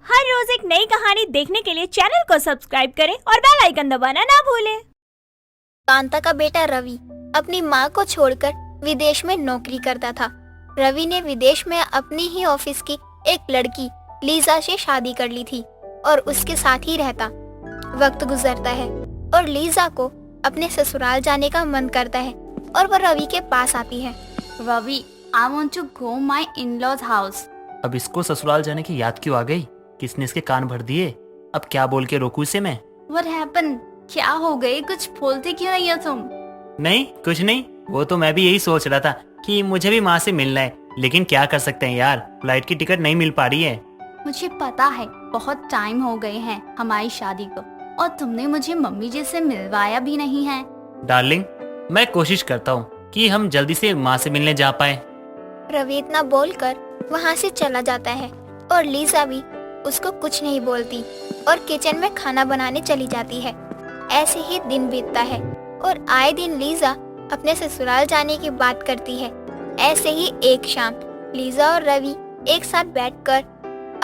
हर रोज एक नई कहानी देखने के लिए चैनल को सब्सक्राइब करें और बेल आइकन दबाना ना भूलें। कांता का बेटा रवि अपनी मां को छोड़कर विदेश में नौकरी करता था। रवि ने विदेश में अपनी ही ऑफिस की एक लड़की लीजा से शादी कर ली थी और उसके साथ ही रहता। वक्त गुजरता है और लीजा को अपने ससुराल जाने का मन करता है और वह रवि के पास आती है। Ravi, I want to go my in-laws house. अब इसको ससुराल जाने की याद क्यों आ गई? किसने इसके कान भर दिए? अब क्या बोल के रोकू इसे मैं? What happened? क्या हो गए? कुछ बोलते क्यों नहीं हो तुम? नहीं, कुछ नहीं। वो तो मैं भी यही सोच रहा था कि मुझे भी माँ से मिलना है, लेकिन क्या कर सकते हैं यार, फ्लाइट की टिकट नहीं मिल पा रही है। मुझे पता है बहुत टाइम हो गए हैं हमारी शादी को और तुमने मुझे मम्मी जी से मिलवाया भी नहीं है। डार्लिंग, मैं कोशिश करता हूँ कि हम जल्दी से माँ से मिलने जा पाए। रवि इतना बोलकर वहाँ से चला जाता है और लीजा भी उसको कुछ नहीं बोलती और किचन में खाना बनाने चली जाती है। ऐसे ही दिन बीतता है और आए दिन लीजा अपने ससुराल जाने की बात करती है। ऐसे ही एक शाम लीजा और रवि एक साथ बैठकर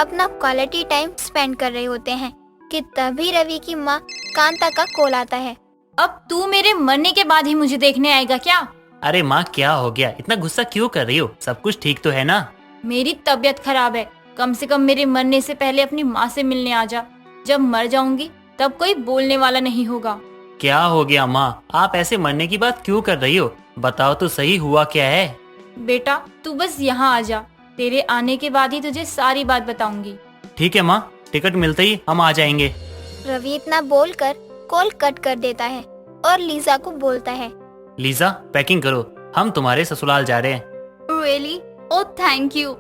अपना क्वालिटी टाइम स्पेंड कर रहे होते हैं कि तभी रवि की माँ कांता का कॉल आता है। अब तू मेरे मरने के बाद ही मुझे देखने आएगा क्या? अरे माँ, क्या हो गया? इतना गुस्सा क्यों कर रही हो? सब कुछ ठीक तो है ना? मेरी तबीयत खराब है, कम से कम मेरे मरने से पहले अपनी माँ से मिलने आ जा। जब मर जाऊंगी तब कोई बोलने वाला नहीं होगा। क्या हो गया माँ? आप ऐसे मरने की बात क्यों कर रही हो? बताओ तो सही, हुआ क्या है? बेटा तू बस यहाँ आ जा, तेरे आने के बाद ही तुझे सारी बात बताऊंगी। ठीक है माँ, टिकट मिलते ही हम आ जाएंगे। रवि इतना बोलकर कॉल कट कर देता है और लीजा को बोलता है, लीजा, पैकिंग करो, हम तुम्हारे ससुराल जा रहे हैं। Really? Oh, thank you.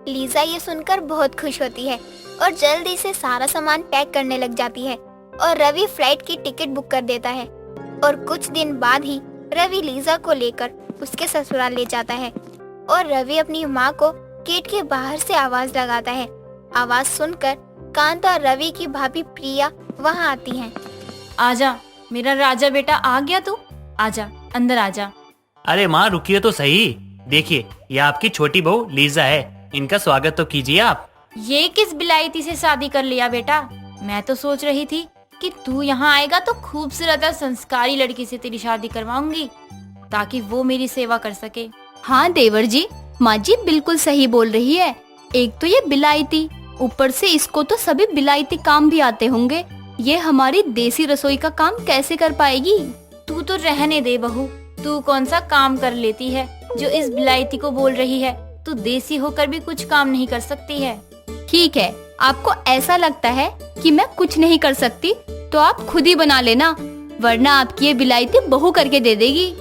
Lisa ये सुनकर बहुत खुश होती है और जल्दी से सारा सामान पैक करने लग जाती है और रवि फ्लाइट की टिकट बुक कर देता है। और कुछ दिन बाद ही रवि लीजा को लेकर उसके ससुराल ले जाता है और रवि अपनी माँ को गेट के बाहर से आवाज लगाता है। आवाज सुनकर कांता और रवि की भाभी प्रिया वहाँ आती हैं। आजा मेरा राजा बेटा, आ गया तू? आजा, अंदर आजा। अरे माँ, रुकिए तो सही। देखिए, ये आपकी छोटी बहू लीजा है, इनका स्वागत तो कीजिए आप। ये किस बिलायती से शादी कर लिया बेटा? मैं तो सोच रही थी कि तू यहाँ आएगा तो खूबसूरत और संस्कारी लड़की से तेरी शादी करवाऊंगी ताकि वो मेरी सेवा कर सके। हाँ देवर जी, माँ जी बिल्कुल सही बोल रही है। एक तो ये बिलायती, ऊपर से इसको तो सभी बिलायती काम भी आते होंगे। ये हमारी देसी रसोई का काम कैसे कर पाएगी? तू तो रहने दे बहू, तू कौन सा काम कर लेती है जो इस बिलायती को बोल रही है? तू देसी होकर भी कुछ काम नहीं कर सकती है। ठीक है, आपको ऐसा लगता है कि मैं कुछ नहीं कर सकती तो आप खुद ही बना लेना, वरना आपकी ये बिलायती बहू करके दे देगी।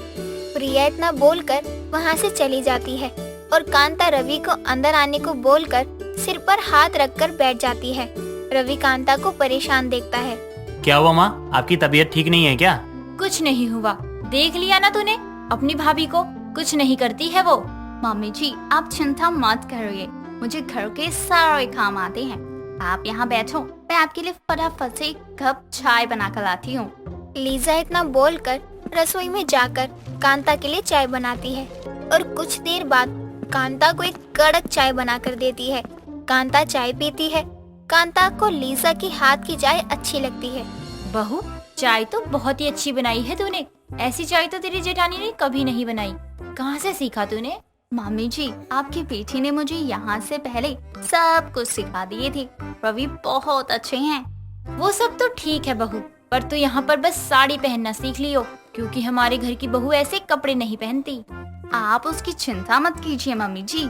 प्रिया इतना बोलकर वहाँ से चली जाती है और कांता रवि को अंदर आने को बोलकर सिर पर हाथ रखकर बैठ जाती है। रवि कांता को परेशान देखता है। क्या हुआ माँ, आपकी तबीयत ठीक नहीं है क्या? कुछ नहीं हुआ, देख लिया ना तूने अपनी भाभी को, कुछ नहीं करती है वो। मम्मी जी आप चिंता मत करिए, मुझे घर के सारे काम आते हैं। आप यहाँ बैठो, मैं आपके लिए फटाफट से एक कप चाय बना कर लाती हूँ। लीजा इतना बोलकर रसोई में जाकर कांता के लिए चाय बनाती है और कुछ देर बाद कांता को एक कड़क चाय बना कर देती है। कांता चाय पीती है। कांता को लीजा की हाथ की चाय अच्छी लगती है। बहू, चाय तो बहुत ही अच्छी बनाई है तूने। ऐसी चाय तो तेरी जेठानी ने कभी नहीं बनाई। कहाँ से सीखा तूने? मामी जी, आपकी बेटी ने मुझे यहाँ से पहले सब कुछ सिखा दिए थे। रवि बहुत अच्छे हैं। वो सब तो ठीक है बहू, पर तू यहाँ पर बस साड़ी पहनना सीख लियो, क्योंकि हमारे घर की बहू ऐसे कपड़े नहीं पहनती। आप उसकी चिंता मत कीजिए मम्मी जी।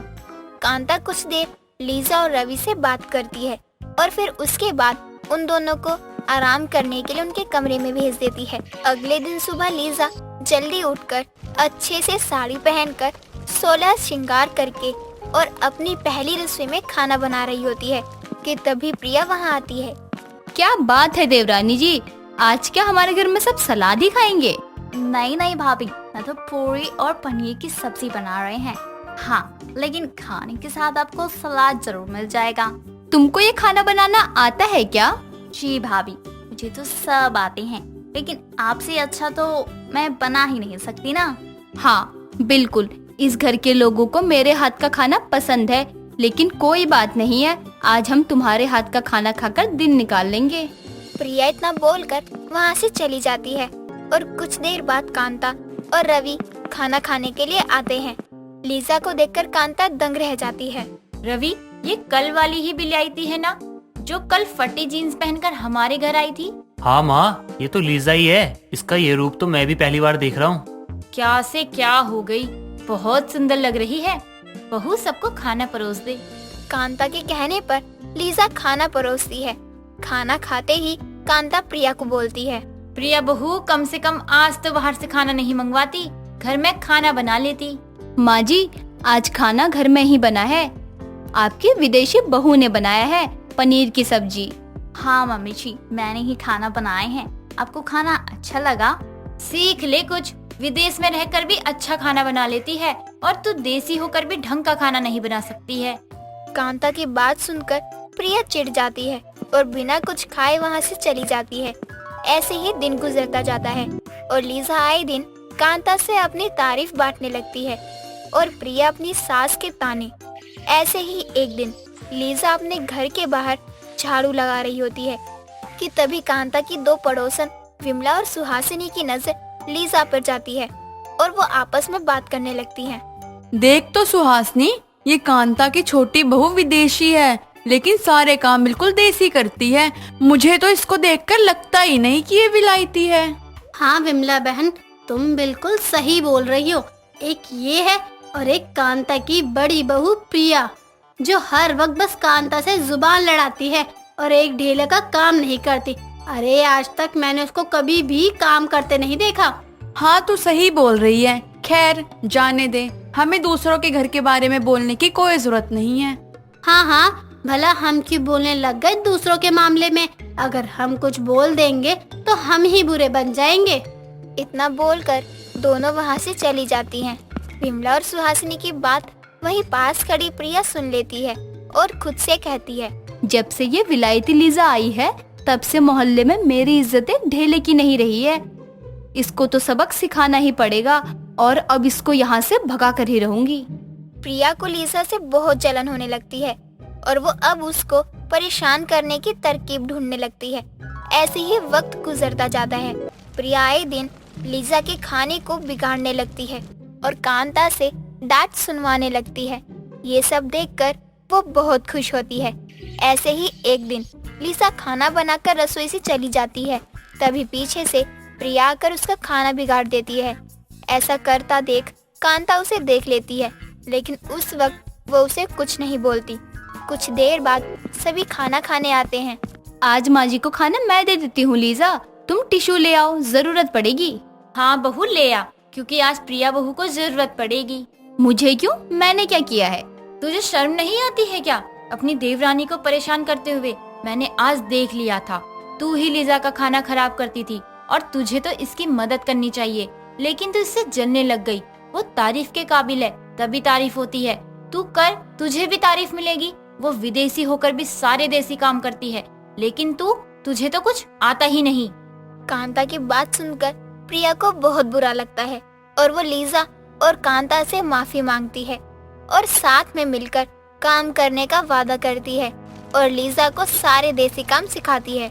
कांता कुछ देर लीजा और रवि से बात करती है और फिर उसके बाद उन दोनों को आराम करने के लिए उनके कमरे में भेज देती है। अगले दिन सुबह लीजा जल्दी उठकर अच्छे से साड़ी पहनकर 16 श्रृंगार करके और अपनी पहली रसोई में खाना बना रही होती है कि तभी प्रिया वहाँ आती है। क्या बात है देवरानी जी, आज क्या हमारे घर में सब सलाद ही खाएंगे? नहीं भाभी, मैं तो पूरी और पनीर की सब्जी बना रहे हैं। हाँ, लेकिन खाने के साथ आपको सलाद जरूर मिल जाएगा। तुमको ये खाना बनाना आता है क्या? जी भाभी, मुझे तो सब आते हैं, लेकिन आपसे अच्छा तो मैं बना ही नहीं सकती ना। हाँ बिल्कुल, इस घर के लोगों को मेरे हाथ का खाना पसंद है, लेकिन कोई बात नहीं है, आज हम तुम्हारे हाथ का खाना खाकर दिन निकाल लेंगे। प्रिया इतना बोलकर वहाँ से चली जाती है और कुछ देर बाद कांता और रवि खाना खाने के लिए आते हैं। लीजा को देखकर कांता दंग रह जाती है। रवि, ये कल वाली ही बिलायती है ना, जो कल फटी जीन्स पहनकर हमारे घर आई थी? हाँ माँ, ये तो लीजा ही है। इसका ये रूप तो मैं भी पहली बार देख रहा हूँ। क्या से क्या हो गई, बहुत सुंदर लग रही है। बहू, सबको खाना परोस दे। कांता के कहने पर लीजा खाना परोसती है। खाना खाते ही कांता प्रिया को बोलती है, प्रिया बहू, कम से कम आज तो बाहर से खाना नहीं मंगवाती, घर में खाना बना लेती। माँ जी, आज खाना घर में ही बना है। आपकी विदेशी बहू ने बनाया है पनीर की सब्जी। हाँ मम्मी जी, मैंने ही खाना बनाए हैं। आपको खाना अच्छा लगा? सीख ले कुछ, विदेश में रहकर भी अच्छा खाना बना लेती है और तू देसी होकर भी ढंग का खाना नहीं बना सकती है। कांता की बात सुनकर प्रिया चिढ़ जाती है और बिना कुछ खाए वहाँ से चली जाती है। ऐसे ही दिन गुजरता जाता है और लीजा आए दिन कांता से अपनी तारीफ बांटने लगती है और प्रिया अपनी सास के ताने। ऐसे ही एक दिन लीजा अपने घर के बाहर झाड़ू लगा रही होती है कि तभी कांता की दो पड़ोसन विमला और सुहासिनी की नजर लीजा पर जाती है और वो आपस में बात करने लगती हैं। देख तो सुहासिनी, ये कांता की छोटी बहू विदेशी है, लेकिन सारे काम बिल्कुल देसी करती है। मुझे तो इसको देखकर लगता ही नहीं कि ये विलायती है। हाँ विमला बहन, तुम बिल्कुल सही बोल रही हो। एक ये है और एक कांता की बड़ी बहू प्रिया, जो हर वक्त बस कांता से जुबान लड़ाती है और एक ढेले का काम नहीं करती। अरे आज तक मैंने उसको कभी भी काम करते नहीं देखा। हाँ, तू सही बोल रही है। खैर जाने दे, हमें दूसरों के घर के बारे में बोलने की कोई जरूरत नहीं है। हाँ हाँ, भला हम क्यों बोलने लग गए दूसरों के मामले में? अगर हम कुछ बोल देंगे तो हम ही बुरे बन जाएंगे। इतना बोलकर दोनों वहाँ से चली जाती हैं। विमला और सुहासिनी की बात वहीं पास खड़ी प्रिया सुन लेती है और खुद से कहती है, जब से ये विलायती लीजा आई है तब से मोहल्ले में मेरी इज्जतें ढेले की नहीं रही है। इसको तो सबक सिखाना ही पड़ेगा और अब इसको यहाँ से भगा कर ही रहूंगी। प्रिया को लीजा से बहुत जलन होने लगती है और वो अब उसको परेशान करने की तरकीब ढूंढने लगती है। ऐसे ही वक्त गुजरता जाता है। प्रिया आए दिन लीजा के खाने को बिगाड़ने लगती है और कांता से डांट सुनवाने लगती है। ये सब देखकर वो बहुत खुश होती है। ऐसे ही एक दिन लीजा खाना बनाकर रसोई से चली जाती है। तभी पीछे से प्रिया आकर उसका खाना बिगाड़ देती है। ऐसा करता देख कांता उसे देख लेती है, लेकिन उस वक्त वो उसे कुछ नहीं बोलती। कुछ देर बाद सभी खाना खाने आते हैं। आज माँ जी को खाना मैं दे देती हूँ। लीजा, तुम टिश्यू ले आओ, जरूरत पड़ेगी। हाँ बहू, ले आ, क्योंकि आज प्रिया बहू को जरूरत पड़ेगी। मुझे क्यों? मैंने क्या किया है? तुझे शर्म नहीं आती है क्या अपनी देवरानी को परेशान करते हुए? मैंने आज देख लिया था, तू ही लीजा का खाना खराब करती थी और तुझे तो इसकी मदद करनी चाहिए, लेकिन तू इससे जलने लग गई। वो तारीफ के काबिल है, तभी तारीफ होती है। तू कर, तुझे भी तारीफ मिलेगी। वो विदेशी होकर भी सारे देसी काम करती है, लेकिन तुझे तो कुछ आता ही नहीं। कांता की बात सुनकर प्रिया को बहुत बुरा लगता है और वो लीजा और कांता से माफी मांगती है और साथ में मिलकर काम करने का वादा करती है और लीजा को सारे देसी काम सिखाती है।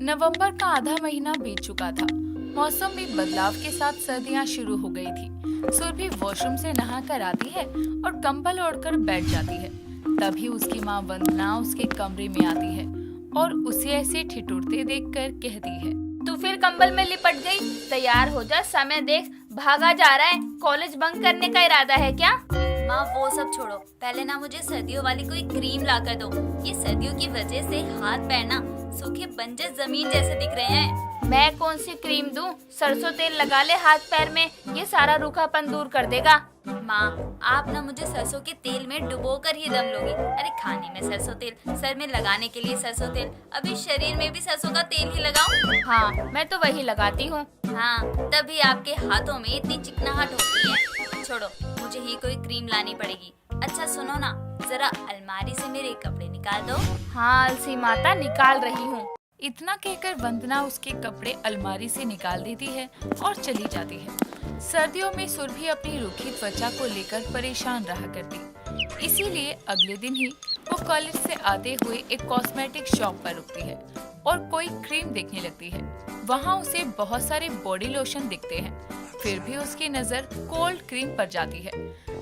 नवंबर का आधा महीना बीत चुका था। मौसम में बदलाव के साथ सर्दियां शुरू हो गई थी। सुरभि वॉशरूम से नहाकर आती है और कंबल ओढ़कर बैठ जाती है। तभी उसकी माँ वंदना उसके कमरे में आती है और उसे ऐसे ठिठुरते देखकर कहती है, तू फिर कंबल में लिपट गई? तैयार हो जा, समय देख, भागा जा रहा है। कॉलेज बंक करने का इरादा है क्या? माँ वो सब छोड़ो, पहले ना मुझे सर्दियों वाली कोई क्रीम ला कर दो। ये सर्दियों की वजह से हाथ पैर ना सूखे बंजर जमीन जैसे दिख रहे हैं। मैं कौन सी क्रीम दूं? सरसों तेल लगा ले हाथ पैर में, ये सारा रूखापन दूर कर देगा। माँ आप ना मुझे सरसों के तेल में डुबो कर ही दम लोगी। अरे खाने में सरसों तेल, सर में लगाने के लिए सरसों तेल, अभी शरीर में भी सरसों का तेल ही लगाऊं? हाँ मैं तो वही लगाती हूँ। हाँ तभी आपके हाथों में इतनी चिकनाहट होती है। छोड़ो, मुझे ही कोई क्रीम लानी पड़ेगी। अच्छा सुनो ना, जरा अलमारी से मेरे कपड़े निकाल दो। हाँ अलसी माता, निकाल रही हूँ। इतना कहकर वंदना उसके कपड़े अलमारी से निकाल देती है और चली जाती है। सर्दियों में सुरभि अपनी रूखी त्वचा को लेकर परेशान रहा करती। इसीलिए अगले दिन ही वो कॉलेज से आते हुए एक कॉस्मेटिक शॉप पर रुकती है और कोई क्रीम देखने लगती है। वहाँ उसे बहुत सारे बॉडी लोशन दिखते हैं, फिर भी उसकी नजर कोल्ड क्रीम पर जाती है।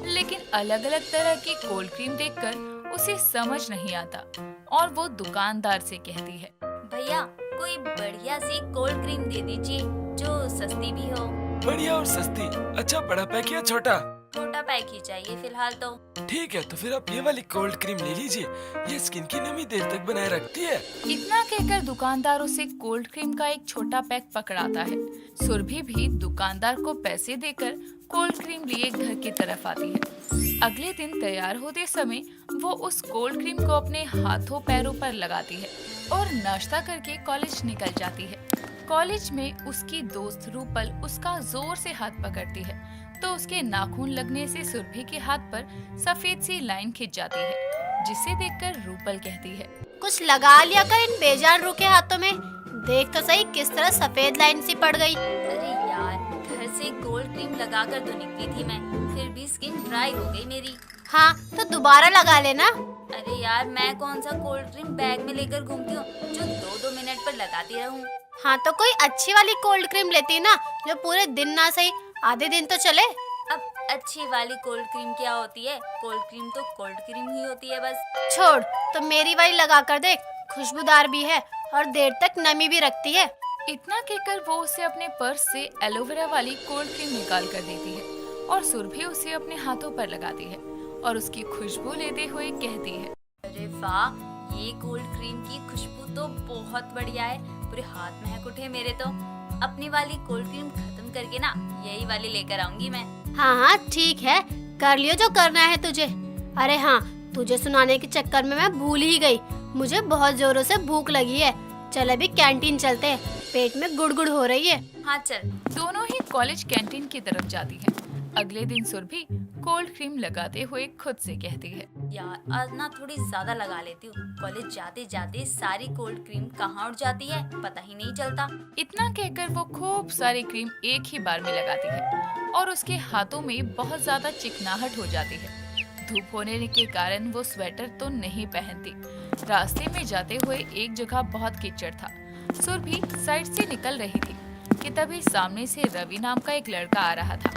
लेकिन अलग अलग तरह की कोल्ड क्रीम देखकर उसे समझ नहीं आता और वो दुकानदार से कहती है, भैया कोई बढ़िया सी कोल्ड क्रीम दे दीजिए जो सस्ती भी हो। बढ़िया और सस्ती। अच्छा, बड़ा पैक या छोटा? छोटा पैक ही चाहिए फिलहाल तो। ठीक है, तो फिर आप ये वाली कोल्ड क्रीम ले लीजिए, ये स्किन की नमी देर तक बनाए रखती है। इतना कहकर दुकानदार उसे कोल्ड क्रीम का एक छोटा पैक पकड़ाता है। सुरभि भी दुकानदार को पैसे देकर कोल्ड क्रीम लिए घर की तरफ आती है। अगले दिन तैयार होते समय वो उस कोल्ड क्रीम को अपने हाथों पैरों पर लगाती है और नाश्ता करके कॉलेज निकल जाती है। कॉलेज में उसकी दोस्त रूपल उसका जोर से हाथ पकड़ती है तो उसके नाखून लगने से सुरभि के हाथ पर सफेद सी लाइन खिंच जाती है, जिसे देखकर रूपल कहती है, कुछ लगा लिया कर इन बेजान रू के हाथों में। देख तो सही किस तरह सफेद लाइन सी पड़ गई। अरे यार, घर से कोल्ड क्रीम लगाकर तो निकली थी मैं, फिर भी स्किन ड्राई हो गई मेरी। हाँ तो दोबारा लगा लेना। अरे यार, मैं कौन सा कोल्ड क्रीम बैग में लेकर घूमती हूँ जो 2-2 मिनट पर लगाती रहूँ। हाँ तो कोई अच्छी वाली कोल्ड क्रीम लेती ना, जो पूरे दिन ना सही आधे दिन तो चले। अब अच्छी वाली कोल्ड क्रीम क्या होती है? कोल्ड क्रीम तो कोल्ड क्रीम ही होती है बस। छोड़, तो मेरी वाली लगा कर देख, खुशबूदार भी है और देर तक नमी भी रखती है। इतना कहकर वो उसे अपने पर्स से एलोवेरा वाली कोल्ड क्रीम निकाल कर देती है और सुरभि उसे अपने हाथों पर लगाती है और उसकी खुशबू लेते हुए कहती है, अरे वाह, ये कोल्ड क्रीम की खुशबू तो बहुत बढ़िया है, पूरे हाथ महक उठे मेरे तो। अपनी वाली कोल्ड क्रीम खत्म करके ना यही वाली लेकर आऊंगी मैं। हाँ हाँ ठीक है, कर लियो जो करना है तुझे। अरे हाँ, तुझे सुनाने के चक्कर में मैं भूल ही गई, मुझे बहुत जोरों से भूख लगी है। चल अभी कैंटीन चलते हैं, पेट में गुड़गुड़ हो रही है। हाँ चल। दोनों ही कॉलेज कैंटीन की तरफ जाती है। अगले दिन सुरभि कोल्ड क्रीम लगाते हुए खुद से कहती है, यार आज ना थोड़ी ज्यादा लगा लेती हूँ, कॉलेज जाते जाते सारी कोल्ड क्रीम कहाँ उड़ जाती है पता ही नहीं चलता। इतना कहकर वो खूब सारी क्रीम एक ही बार में लगाती है और उसके हाथों में बहुत ज्यादा चिकनाहट हो जाती है। धूप होने के कारण वो स्वेटर तो नहीं पहनती। रास्ते में जाते हुए एक जगह बहुत कीचड़ था। सुरभि साइड से निकल रही थी कि तभी सामने से रवि नाम का एक लड़का आ रहा था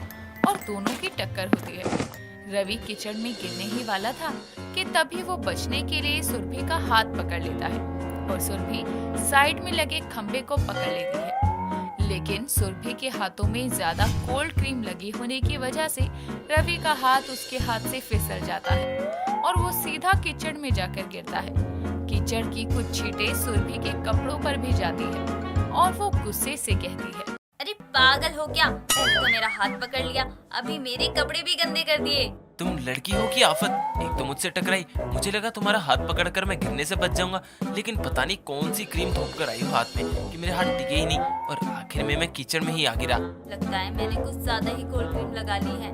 और दोनों की टक्कर होती है। रवि कीचड़ में गिरने ही वाला था कि तभी वो बचने के लिए सुरभि का हाथ पकड़ लेता है और सुरभि साइड में लगे खंबे को पकड़ लेती है। लेकिन सुरभि के हाथों में ज्यादा कोल्ड क्रीम लगी होने की वजह से रवि का हाथ उसके हाथ से फिसल जाता है और वो सीधा कीचड़ में जाकर गिरता है। कीचड़ की कुछ छींटें सुरभि के कपड़ों पर भी जाती है और वो गुस्से से कहती है, अरे पागल हो क्या, पहले तो मेरा हाथ पकड़ लिया, अभी मेरे कपड़े भी गंदे कर दिए। तुम लड़की हो कि आफत, एक तो मुझसे टकराई, मुझे लगा तुम्हारा हाथ पकड़कर मैं गिरने से बच जाऊंगा, लेकिन पता नहीं कौन सी क्रीम थोप कर आई हो हाथ में कि मेरे हाथ टिके ही नहीं और आखिर में मैं कीचड़ में ही आ गिरा। लगता है मैंने कुछ ज्यादा ही कोल्ड क्रीम लगा ली है।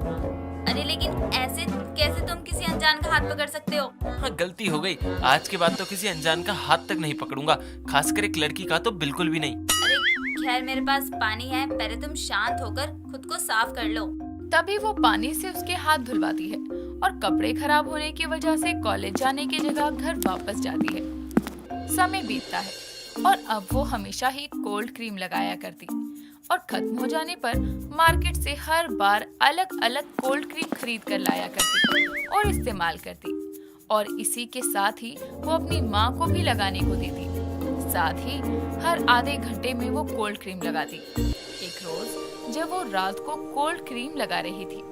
अरे लेकिन ऐसे कैसे तुम किसी अनजान का हाथ पकड़ सकते हो? हाँ गलती हो गई, आज के बाद तो किसी अनजान का हाथ तक नहीं पकड़ूंगा, खासकर एक लड़की का तो बिल्कुल भी नहीं। अरे खैर मेरे पास पानी है, पहले तुम शांत होकर खुद को साफ कर लो। तभी वो पानी से उसके हाथ धुलवाती है और कपड़े खराब होने की वजह से कॉलेज जाने की जगह घर वापस जाती है। समय बीतता है और अब वो हमेशा ही कोल्ड क्रीम लगाया करती और खत्म हो जाने पर मार्केट से हर बार अलग अलग कोल्ड क्रीम खरीद कर लाया करती और इस्तेमाल करती और इसी के साथ ही वो अपनी माँ को भी लगाने को देती। साथ ही हर आधे घंटे में वो कोल्ड क्रीम लगाती। एक रोज जब वो रात को कोल्ड क्रीम लगा रही थी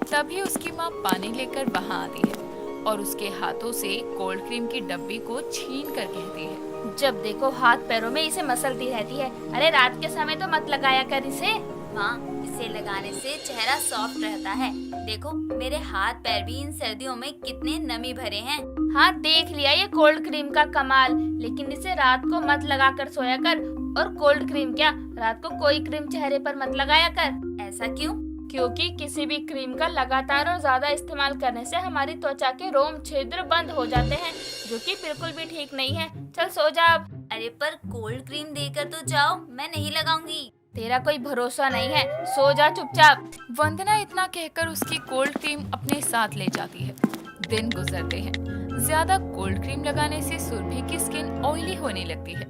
तभी उसकी माँ पानी लेकर वहाँ आती है और उसके हाथों से कोल्ड क्रीम की डब्बी को छीन कर कहती है, जब देखो हाथ पैरों में इसे मसलती रहती है। अरे रात के समय तो मत लगाया कर इसे। माँ, इसे लगाने से चेहरा सॉफ्ट रहता है। देखो मेरे हाथ पैर भी इन सर्दियों में कितने नमी भरे हैं। हाँ देख लिया ये कोल्ड क्रीम का कमाल, लेकिन इसे रात को मत लगा कर सोया कर। और कोल्ड क्रीम क्या, रात को कोई क्रीम चेहरे पर मत लगाया कर। ऐसा क्यों? क्योंकि किसी भी क्रीम का लगातार और ज्यादा इस्तेमाल करने से हमारी त्वचा के रोम छिद्र बंद हो जाते हैं, जो कि बिल्कुल भी ठीक नहीं है। चल सो जा अब। अरे पर कोल्ड क्रीम देकर तो जाओ, मैं नहीं लगाऊंगी। तेरा कोई भरोसा नहीं है, सो जा चुपचाप। वंदना इतना कहकर उसकी कोल्ड क्रीम अपने साथ ले जाती है। दिन गुजरते हैं। ज्यादा कोल्ड क्रीम लगाने से सुरभि की स्किन ऑयली होने लगती है।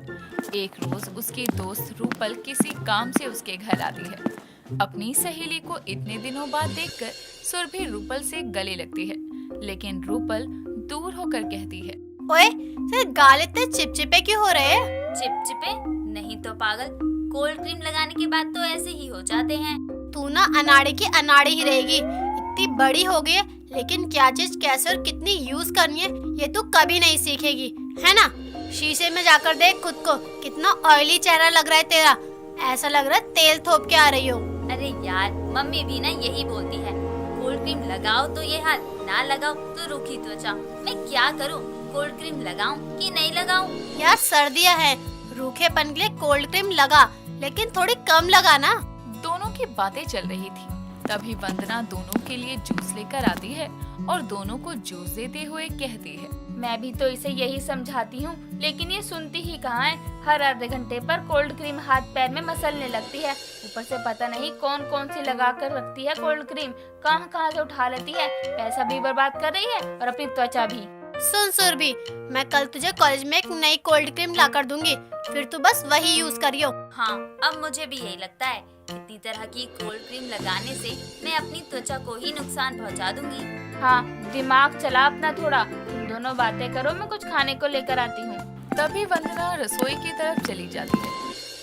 एक रोज उसकी दोस्त रूपल किसी काम से उसके घर आती है। अपनी सहेली को इतने दिनों बाद देखकर सुरभि रूपल से गले लगती है, लेकिन रूपल दूर होकर कहती है, ओए, फिर गाल इतने चिपचिपे क्यों हो रहे हैं? चिपचिपे नहीं तो पागल, कोल्ड क्रीम लगाने के बाद तो ऐसे ही हो जाते हैं। तू ना अनाड़े की अनाड़ी ही रहेगी। इतनी बड़ी हो गई है, लेकिन क्या चीज कैसे और कितनी यूज करनी है ये तू कभी नहीं सीखेगी, है ना? शीशे में जाकर देख खुद को, कितना ऑयली चेहरा लग रहा है तेरा। ऐसा लग रहा है तेल थोप के आ रही हो। अरे यार, मम्मी भी ना यही बोलती है, कोल्ड क्रीम लगाओ तो ये हाल, ना लगाओ तो रूखी त्वचा। मैं क्या करूं, कोल्ड क्रीम लगाऊं कि नहीं लगाऊं? यार सर्दियाँ है, रूखेपन के लिए कोल्ड क्रीम लगा, लेकिन थोड़ी कम लगा ना। दोनों की बातें चल रही थी, तभी वंदना दोनों के लिए जूस लेकर आती है और दोनों को जूस देते हुए कहती है, मैं भी तो इसे यही समझाती हूँ, लेकिन ये सुनती ही कहाँ है। हर आधे घंटे पर कोल्ड क्रीम हाथ पैर में मसलने लगती है। ऊपर से पता नहीं कौन कौन सी लगा कर रखती है कोल्ड क्रीम, कहाँ कहाँ से उठा लेती है। पैसा भी बर्बाद कर रही है और अपनी त्वचा भी। सुन सुरभि, मैं कल तुझे कॉलेज में एक नई कोल्ड क्रीम ला कर दूंगी, फिर तू बस वही यूज करियो। हाँ, अब मुझे भी यही लगता है। इतनी तरह की कोल्ड क्रीम लगाने से मैं अपनी त्वचा को ही नुकसान पहुंचा दूंगी। हाँ, दिमाग चला अपना थोड़ा। तुम दोनों बातें करो, मैं कुछ खाने को लेकर आती हूँ। तभी वंदना रसोई की तरफ चली जाती है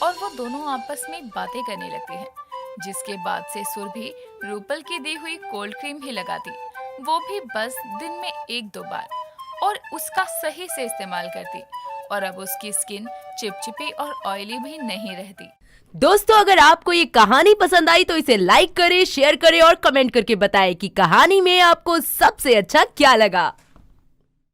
और वो दोनों आपस में बातें करने लगती हैं, जिसके बाद से सुरभि रूपल की दी हुई कोल्ड क्रीम ही लगाती, वो भी बस दिन में 1-2 बार, और उसका सही से इस्तेमाल करती, और अब उसकी स्किन चिपचिपी और ऑयली भी नहीं रहती। दोस्तों, अगर आपको ये कहानी पसंद आई तो इसे लाइक करें, शेयर करें और कमेंट करके बताएं कि कहानी में आपको सबसे अच्छा क्या लगा।